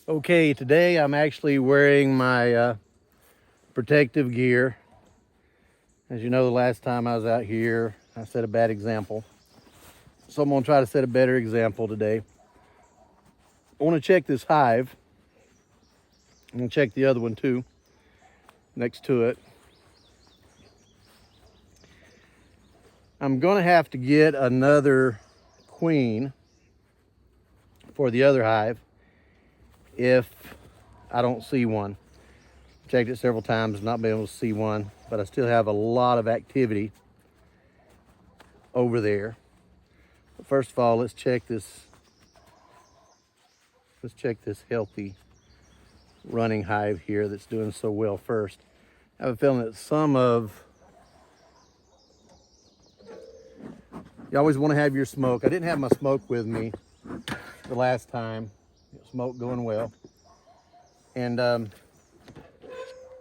Okay, today I'm actually wearing my protective gear. As you know, the last time I was out here, I set a bad example. So I'm gonna try to set a better example today. I wanna check this hive. I'm gonna check the other one too, next to it. I'm gonna have to get another queen for the other hive if I don't see one. Checked it several times, not been able to see one, but I still have a lot of activity over there. But first of all, let's check this healthy running hive here that's doing so well first. I have a feeling that you always want to have your smoke. I didn't have my smoke with me the last time. Smoke going well. And the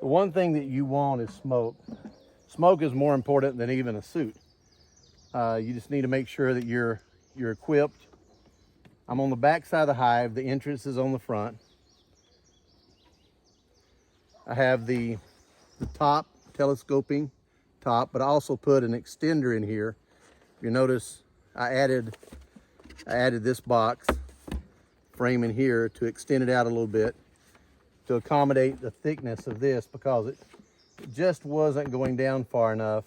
one thing that you want is smoke. Smoke is more important than even a suit. You just need to make sure that you're equipped. I'm on the back side of the hive. The entrance is on the front. I have the top, telescoping top, but I also put an extender in here. If you notice, I added this box frame in here to extend it out a little bit to accommodate the thickness of this, because it just wasn't going down far enough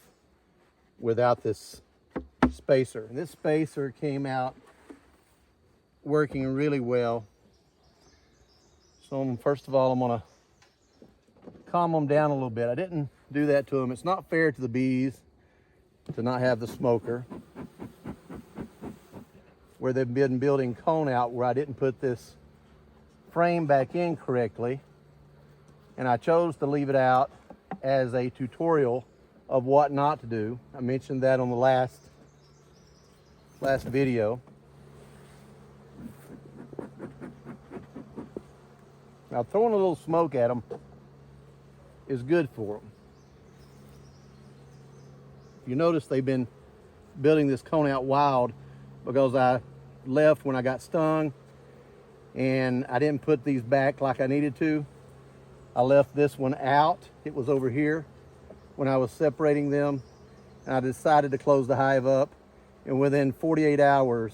without this spacer. And this spacer came out working really well. So first of all, I'm gonna calm them down a little bit. I didn't do that to them. It's not fair to the bees to not have the smoker, where they've been building cone out where I didn't put this frame back in correctly. And I chose to leave it out as a tutorial of what not to do. I mentioned that on the last video. Now, throwing a little smoke at them is good for them. You notice they've been building this cone out wild because I left when I got stung and I didn't put these back like I needed to. I left this one out. It was over here when I was separating them, and I decided to close the hive up, and within 48 hours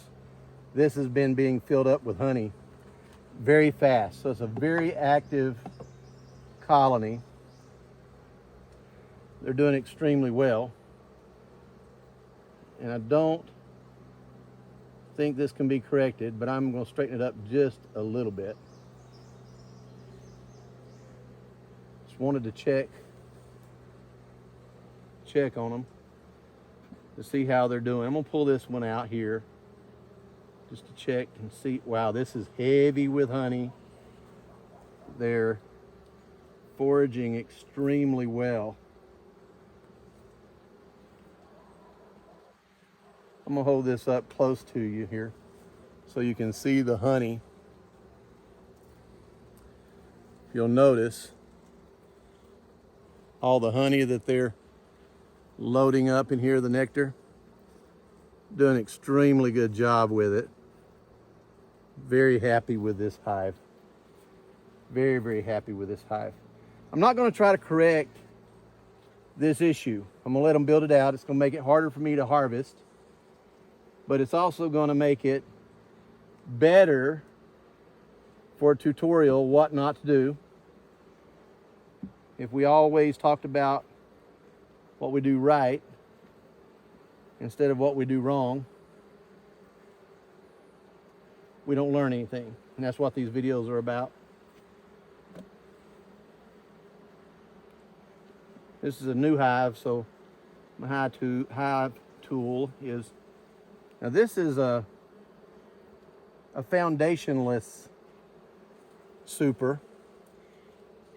this has been being filled up with honey very fast. So it's a very active colony. They're doing extremely well, and I don't think this can be corrected, but I'm going to straighten it up just a little bit. Just wanted to check on them to see how they're doing. I'm going to pull this one out here just to check and see. Wow, this is heavy with honey. They're foraging extremely well. I'm gonna hold this up close to you here so you can see the honey. You'll notice all the honey that they're loading up in here, the nectar. Doing an extremely good job with it. Very happy with this hive. Very, very happy with this hive. I'm not gonna try to correct this issue. I'm gonna let them build it out. It's gonna make it harder for me to harvest, but it's also going to make it better for a tutorial what not to do. If we always talked about what we do right instead of what we do wrong, we don't learn anything. And that's what these videos are about. This is a new hive, so my hive tool is, now this is a foundationless super,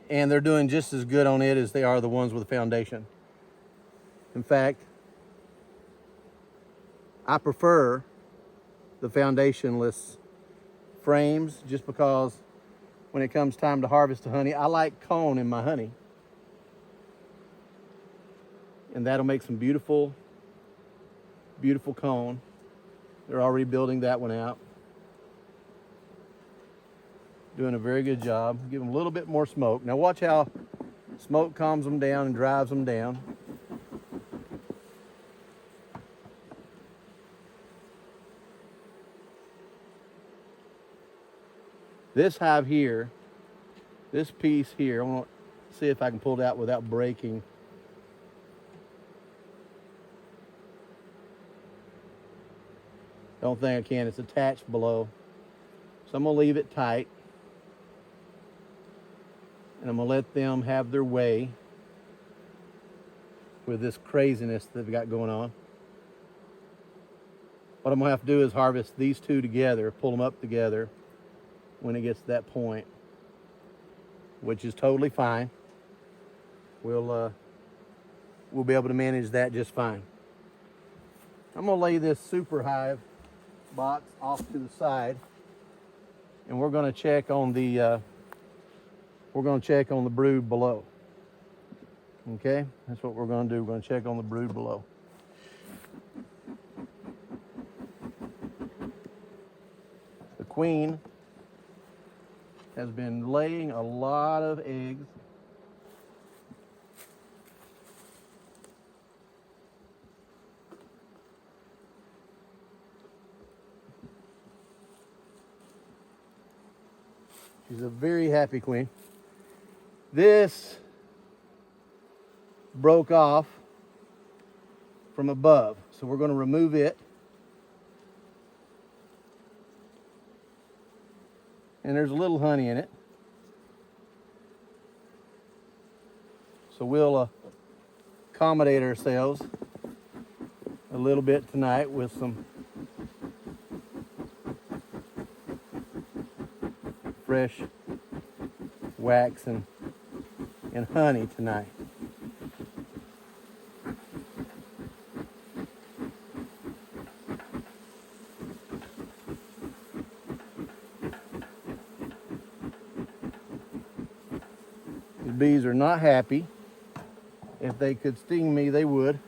and they're doing just as good on it as they are the ones with a foundation. In fact, I prefer the foundationless frames just because when it comes time to harvest the honey, I like cone in my honey. And that'll make some beautiful, beautiful cone. They're already building that one out. Doing a very good job. Give them a little bit more smoke. Now watch how smoke calms them down and drives them down. This hive here, this piece here, I want to see if I can pull it out without breaking. Don't think I can, it's attached below. So I'm gonna leave it tight. And I'm gonna let them have their way with this craziness that they've got going on. What I'm gonna have to do is harvest these two together, pull them up together when it gets to that point, which is totally fine. We'll be able to manage that just fine. I'm gonna lay this super hive box off to the side, and we're gonna check on the brood below. Okay, that's what we're gonna do. We're gonna check on the brood below. The queen has been laying a lot of eggs. She's a very happy queen. This broke off from above, so we're going to remove it. And there's a little honey in it. So we'll accommodate ourselves a little bit tonight with some fresh wax and honey tonight. The bees are not happy. If they could sting me, they would.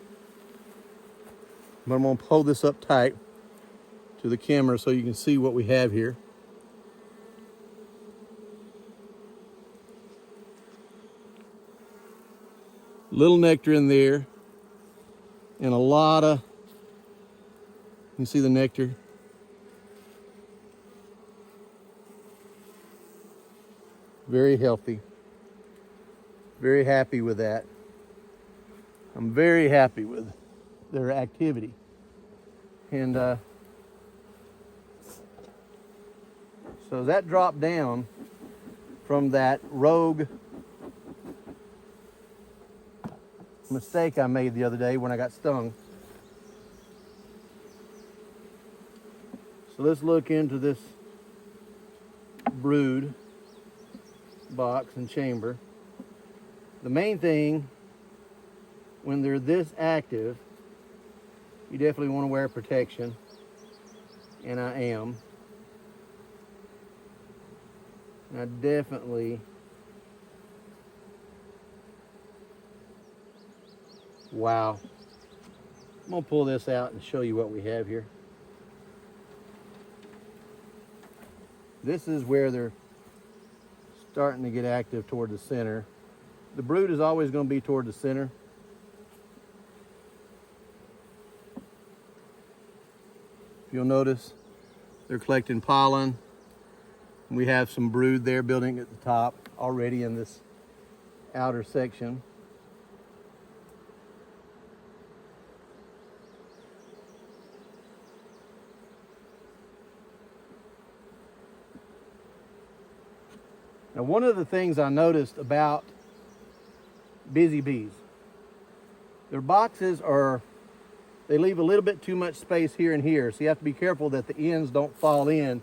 But I'm going to pull this up tight to the camera so you can see what we have here. Little nectar in there, and a lot of, you can see the nectar. Very healthy. Very happy with that. I'm very happy with their activity. And so that dropped down from that rogue mistake I made the other day when I got stung. So let's look into this brood box and chamber. The main thing when they're this active, you definitely want to wear protection, and I am. And I definitely wow. I'm gonna pull this out and show you what we have here. This is where they're starting to get active toward the center. The brood is always going to be toward the center. If you'll notice, they're collecting pollen. We have some brood there building at the top already in this outer section. Now, one of the things I noticed about busy bees, their boxes they leave a little bit too much space here and here. So you have to be careful that the ends don't fall in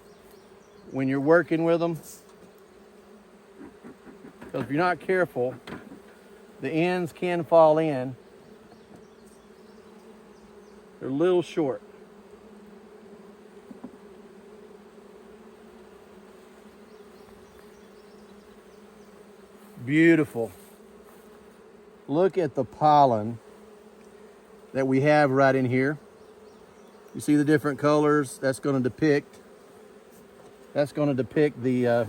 when you're working with them. Because if you're not careful, the ends can fall in. They're a little short. Beautiful. Look at the pollen that we have right in here. You see the different colors? That's going to depict the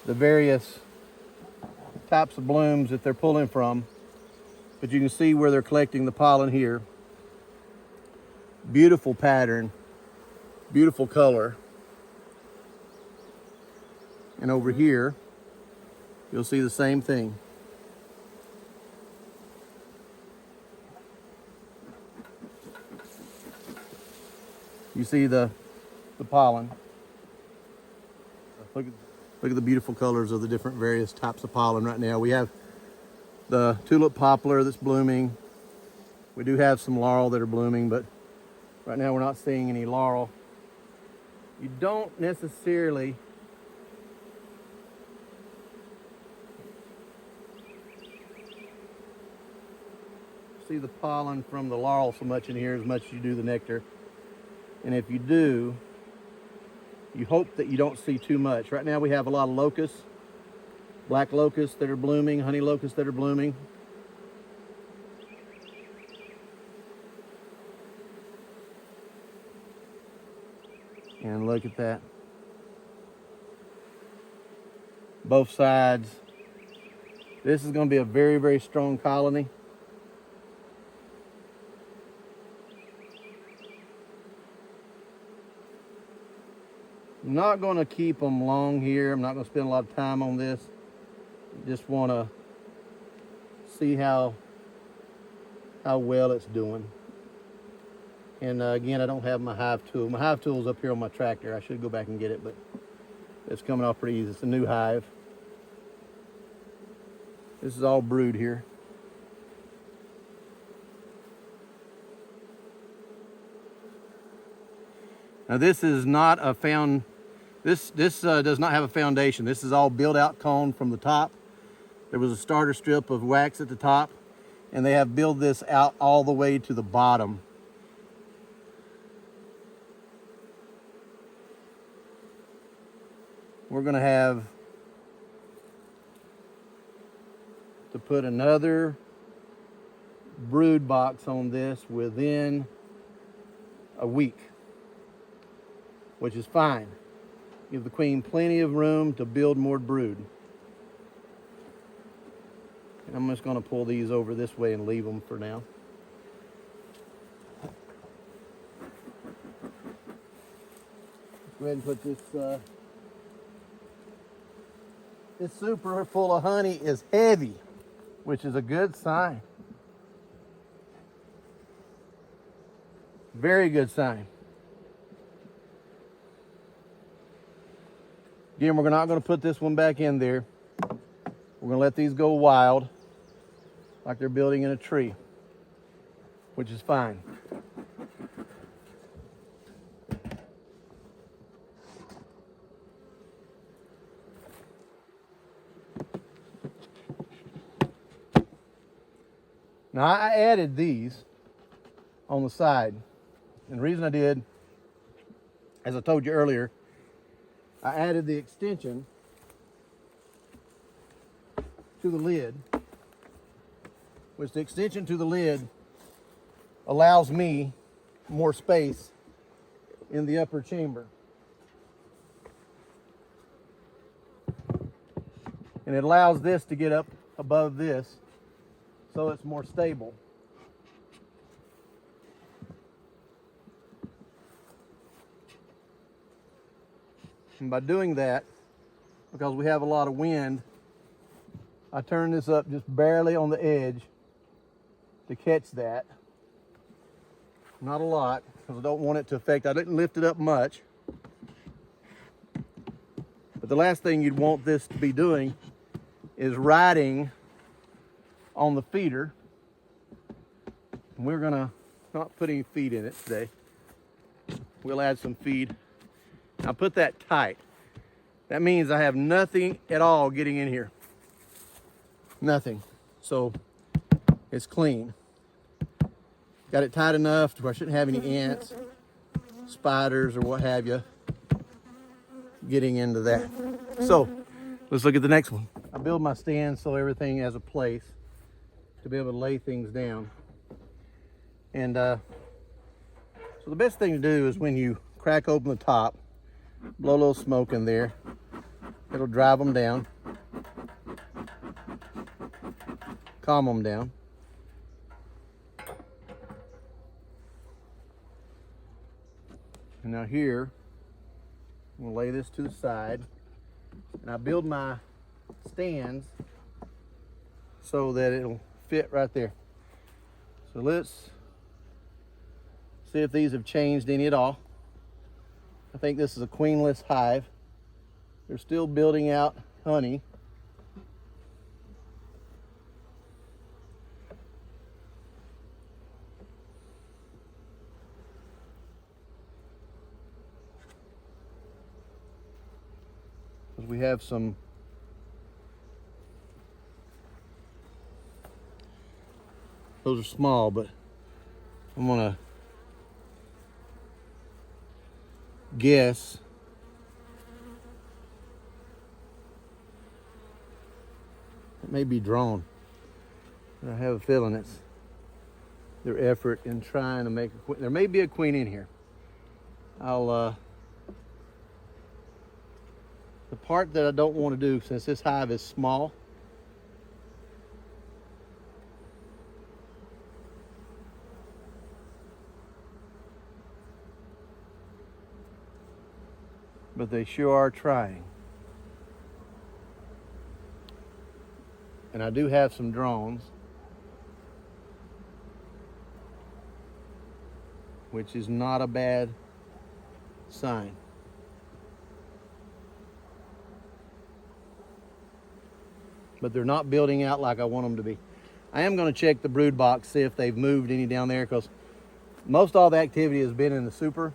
the various types of blooms that they're pulling from. But you can see where they're collecting the pollen here. Beautiful pattern, beautiful color. And over here, you'll see the same thing. You see the pollen. Look at the beautiful colors of the different various types of pollen right now. We have the tulip poplar that's blooming. We do have some laurel that are blooming, but right now we're not seeing any laurel. You don't necessarily see the pollen from the laurel so much in here as much as you do the nectar. And if you do, you hope that you don't see too much. Right now we have a lot of locusts, black locusts that are blooming, honey locusts that are blooming. And look at that. Both sides. This is going to be a very, very strong colony. I'm not going to keep them long here. I'm not going to spend a lot of time on this. Just want to see how well it's doing. And again, I don't have my hive tool. My hive tool is up here on my tractor. I should go back and get it, but it's coming off pretty easy. It's a new hive. This is all brood here. Now this is not a This does not have a foundation. This is all built out cone from the top. There was a starter strip of wax at the top, and they have built this out all the way to the bottom. We're going to have to put another brood box on this within a week, which is fine. Give the queen plenty of room to build more brood. And I'm just going to pull these over this way and leave them for now. Let's go ahead and put this. This super full of honey is heavy, which is a good sign. Very good sign. Again, we're not going to put this one back in there. We're going to let these go wild, like they're building in a tree, which is fine. Now, I added these on the side. And the reason I did, as I told you earlier, I added the extension to the lid, which the extension to the lid allows me more space in the upper chamber. And it allows this to get up above this so it's more stable. And by doing that, because we have a lot of wind, I turn this up just barely on the edge to catch that. Not a lot, because I don't want it to affect. I didn't lift it up much. But the last thing you'd want this to be doing is riding on the feeder. And we're gonna not put any feed in it today. We'll add some feed. Now put that tight. That means I have nothing at all getting in here. Nothing. So it's clean. Got it tight enough to where I shouldn't have any ants, spiders, or what have you getting into that. So let's look at the next one. I build my stand so everything has a place to be able to lay things down. And so the best thing to do is when you crack open the top, blow a little smoke in there, It'll drive them down, calm them down. And now here, I'm gonna lay this to the side, and I build my stands so that it'll fit right there. So let's see if these have changed any at all. I think this is a queenless hive. They're still building out honey. Because we have some those are small, but I'm gonna guess it may be drawn. I have a feeling it's their effort in trying to make a queen. There may be a queen in here. The part that I don't want to do, since this hive is small, but they sure are trying. And I do have some drones, which is not a bad sign. But they're not building out like I want them to be. I am going to check the brood box, see if they've moved any down there, because most all the activity has been in the super.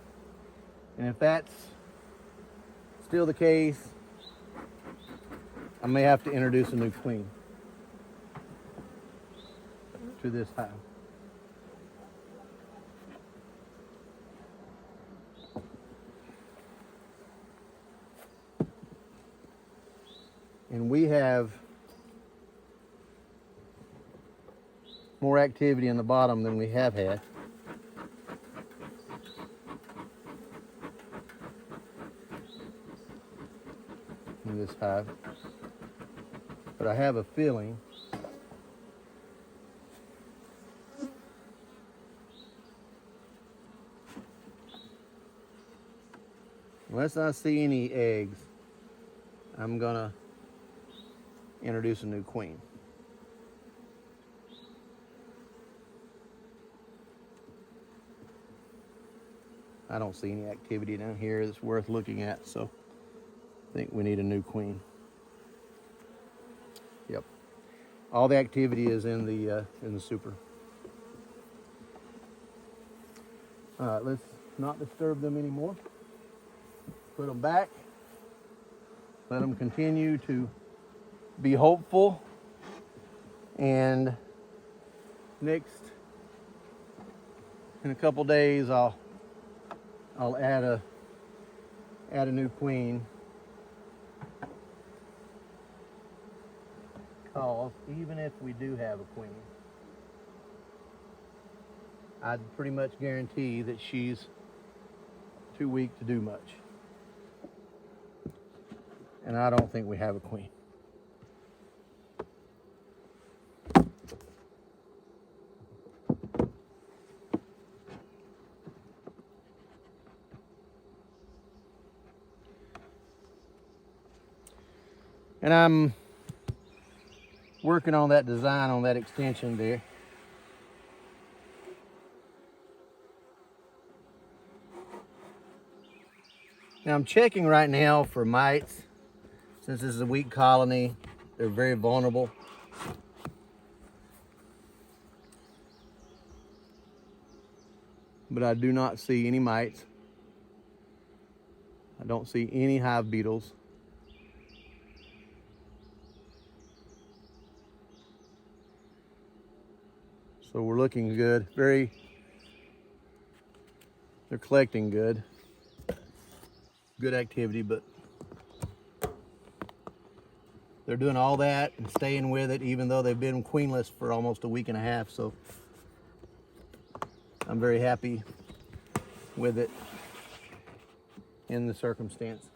And if that's still the case, I may have to introduce a new queen to this hive. And we have more activity in the bottom than we have had. In this hive. But I have a feeling unless I see any eggs, I'm gonna introduce a new queen. I don't see any activity down here that's worth looking at, so I think we need a new queen. Yep. All the activity is in the super. All right, let's not disturb them anymore. Put them back. Let them continue to be hopeful. And next, in a couple days, I'll add a new queen. Because even if we do have a queen, I'd pretty much guarantee that she's too weak to do much. And I don't think we have a queen. And I'm working on that design on that extension there. Now I'm checking right now for mites. Since this is a weak colony, they're very vulnerable. But I do not see any mites. I don't see any hive beetles. So we're looking good. They're collecting good. Good activity, but they're doing all that and staying with it, even though they've been queenless for almost a week and a half. So I'm very happy with it in the circumstance.